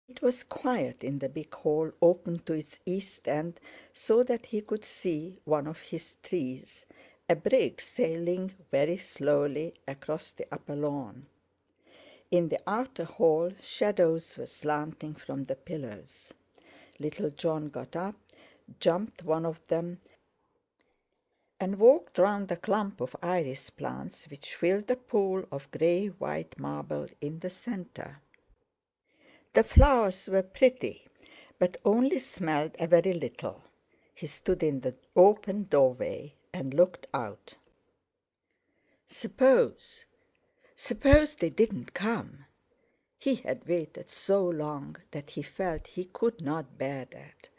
It was quiet in the big hall open to its east end, so that he could see one of his trees, a brig sailing very slowly across the upper lawn. In the outer hall shadows were slanting from the pillars. Little John got up, jumped one of them, and walked round the clump of iris plants which filled the pool of grey-white marble in the centre. The flowers were pretty, but only smelled a very little. He stood in the open doorway and looked out. Suppose they didn't come! He had waited so long that he felt he could not bear that,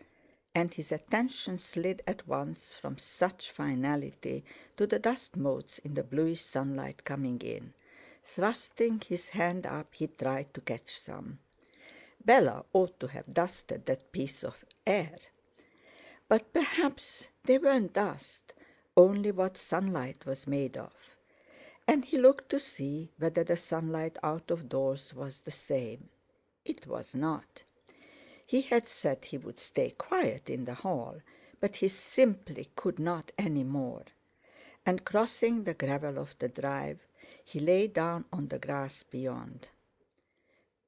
and his attention slid at once from such finality to the dust motes in the bluish sunlight coming in. Thrusting his hand up, he tried to catch some. Bella ought to have dusted that piece of air. But perhaps they weren't dust, only what sunlight was made of. And he looked to see whether the sunlight out of doors was the same. It was not. He had said he would stay quiet in the hall, but he simply could not any more. And crossing the gravel of the drive, he lay down on the grass beyond.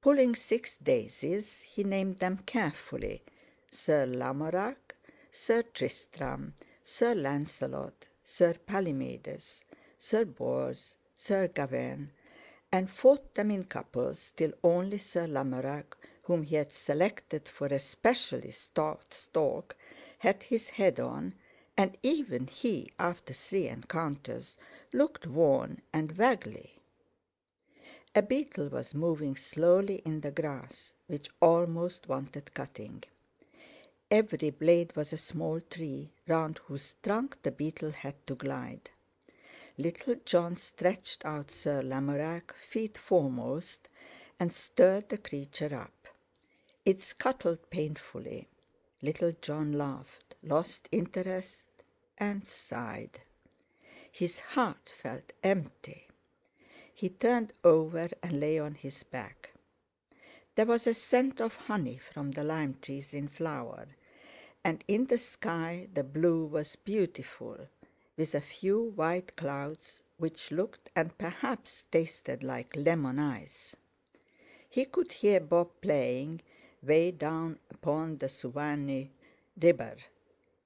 Pulling 6 daisies, he named them carefully: Sir Lamorak, Sir Tristram, Sir Lancelot, Sir Palomides, Sir Bors, Sir Gawain, and fought them in couples till only Sir Lamorak, whom he had selected for a specially stout stalk, had his head on, and even he, after 3 encounters, looked worn and waggly. A beetle was moving slowly in the grass, which almost wanted cutting. Every blade was a small tree, round whose trunk the beetle had to glide. Little John stretched out Sir Lamorak, feet foremost, and stirred the creature up. It scuttled painfully. Little John laughed, lost interest, and sighed. His heart felt empty. He turned over and lay on his back. There was a scent of honey from the lime trees in flower, and in the sky the blue was beautiful, with a few white clouds which looked and perhaps tasted like lemon ice. He could hear Bob playing way down upon the Suwannee River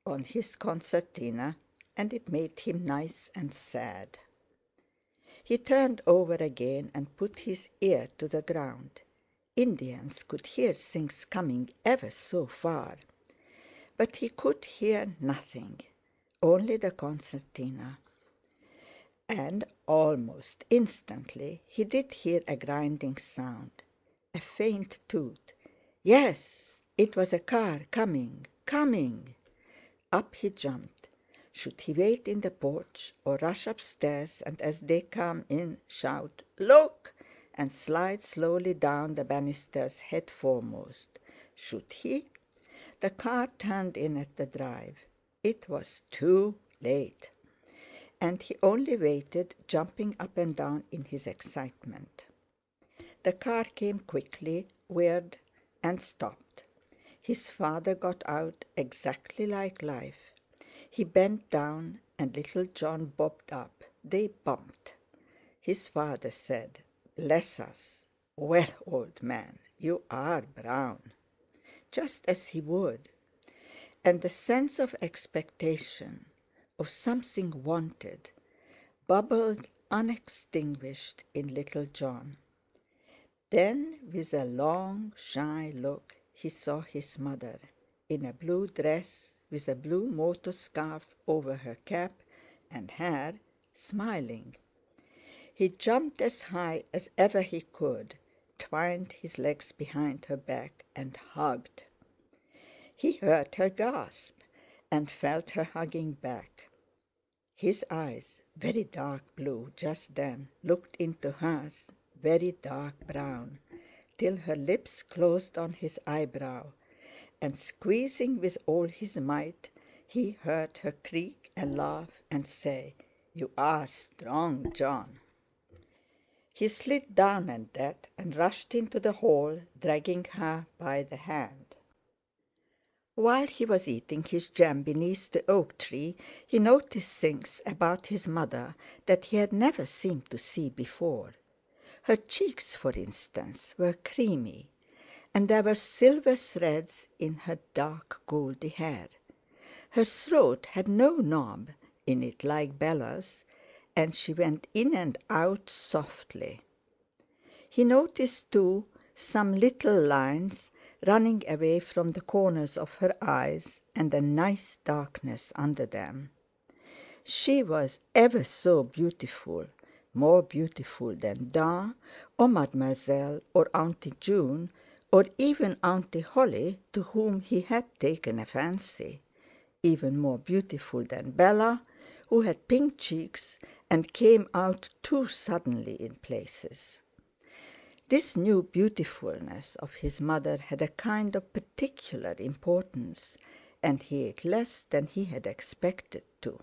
on his concertina, and it made him nice and sad. He turned over again and put his ear to the ground. Indians could hear things coming ever so far. But he could hear nothing, only the concertina. And almost instantly he did hear a grinding sound, a faint toot. Yes, it was a car coming, coming! Up he jumped. Should he wait in the porch, or rush upstairs and as they come in shout, "Look!" and slide slowly down the banisters head foremost? Should he? The car turned in at the drive. It was too late, and he only waited, jumping up and down in his excitement. The car came quickly, whirred, and stopped. His father got out exactly like life. He bent down, and little John bobbed up. They bumped. His father said, "Bless us! Well, old man, you are brown," just as he would. And the sense of expectation, of something wanted, bubbled unextinguished in little John. Then, with a long, shy look, he saw his mother, in a blue dress, with a blue motor scarf over her cap and hair, smiling. He jumped as high as ever he could, twined his legs behind her back, and hugged. He heard her gasp, and felt her hugging back. His eyes, very dark blue just then, looked into hers, very dark brown, till her lips closed on his eyebrow, and squeezing with all his might, he heard her creak and laugh and say, "You are strong, John." He slid down at that and rushed into the hall, dragging her by the hand. While he was eating his jam beneath the oak tree, he noticed things about his mother that he had never seemed to see before. Her cheeks, for instance, were creamy, and there were silver threads in her dark goldy hair. Her throat had no knob in it like Bella's, and she went in and out softly. He noticed, too, some little lines running away from the corners of her eyes, and a nice darkness under them. She was ever so beautiful, more beautiful than Da, or Mademoiselle, or Auntie June, or even Auntie Holly, to whom he had taken a fancy. Even more beautiful than Bella, who had pink cheeks and came out too suddenly in places. This new beautifulness of his mother had a kind of particular importance, and he ate less than he had expected to.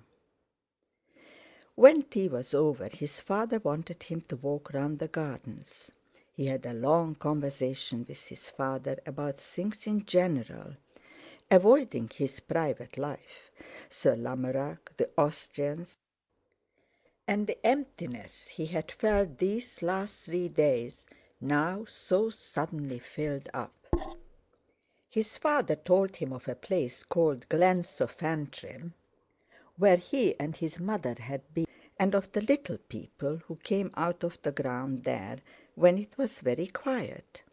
When tea was over, his father wanted him to walk round the gardens. He had a long conversation with his father about things in general, avoiding his private life, Sir Lamorac, the Austrians, and the emptiness he had felt these last 3 days, now so suddenly filled up. His father told him of a place called Glensofantrim, where he and his mother had been, and of the little people who came out of the ground there when it was very quiet.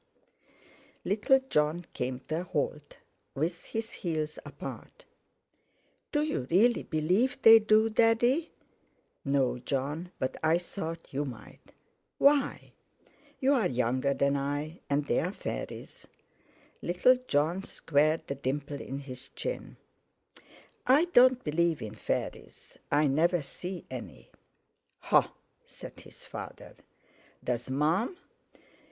Little John came to a halt, with his heels apart. "Do you really believe they do, Daddy?" "No, John, but I thought you might." "Why?" "You are younger than I, and they are fairies." Little John squared the dimple in his chin. "I don't believe in fairies. I never see any." "Ha!" said his father. "Does Mom?"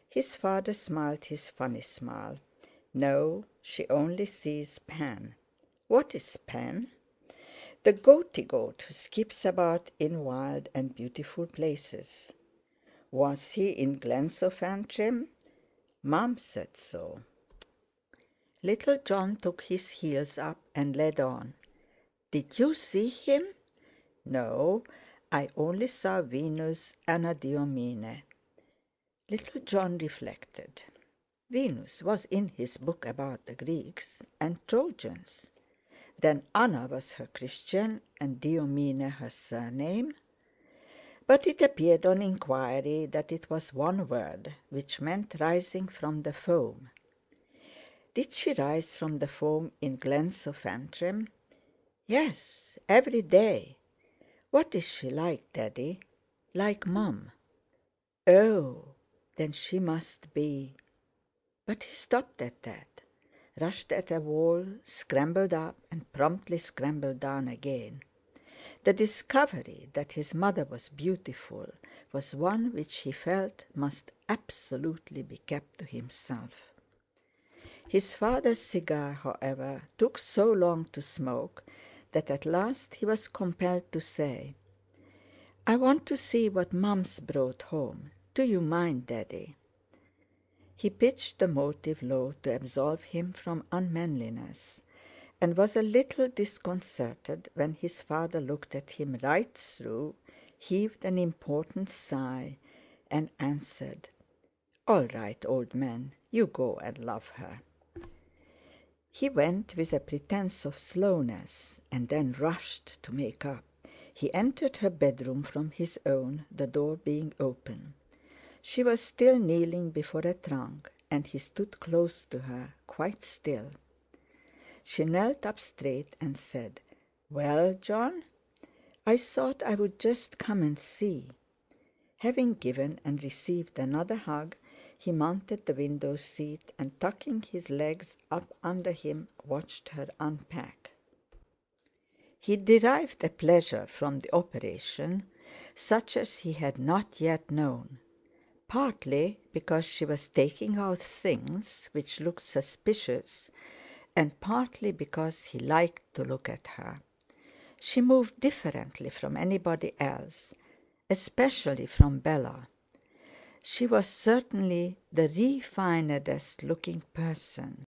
His father smiled his funny smile. "No, she only sees Pan." "What is Pan?" "The goaty goat who skips about in wild and beautiful places." "Was he in Glensofantrim?" "Mom said so." Little John took his heels up and led on. "Did you see him?" "No, I only saw Venus Anadyomene." Little John reflected. Venus was in his book about the Greeks and Trojans. Then Anna was her Christian and Diomene her surname. But it appeared on inquiry that it was one word, which meant rising from the foam. Did she rise from the foam in Glensofantrim? "Yes, every day." "What is she like, Daddy?" "Like Mum." "Oh, then she must be—" But he stopped at that, rushed at a wall, scrambled up, and promptly scrambled down again. The discovery that his mother was beautiful was one which he felt must absolutely be kept to himself. His father's cigar, however, took so long to smoke that at last he was compelled to say, "I want to see what Mum's brought home. Do you mind, Daddy?" He pitched the motive low to absolve him from unmanliness, and was a little disconcerted when his father looked at him right through, heaved an important sigh, and answered, "All right, old man, you go and love her." He went with a pretence of slowness, and then rushed to make up. He entered her bedroom from his own, the door being open. She was still kneeling before a trunk, and he stood close to her, quite still. She knelt up straight and said, "Well, John?" "I thought I would just come and see." Having given and received another hug, he mounted the window seat and, tucking his legs up under him, watched her unpack. He derived a pleasure from the operation such as he had not yet known, partly because she was taking out things which looked suspicious, and partly because he liked to look at her. She moved differently from anybody else, especially from Bella. She was certainly the refinedest looking person.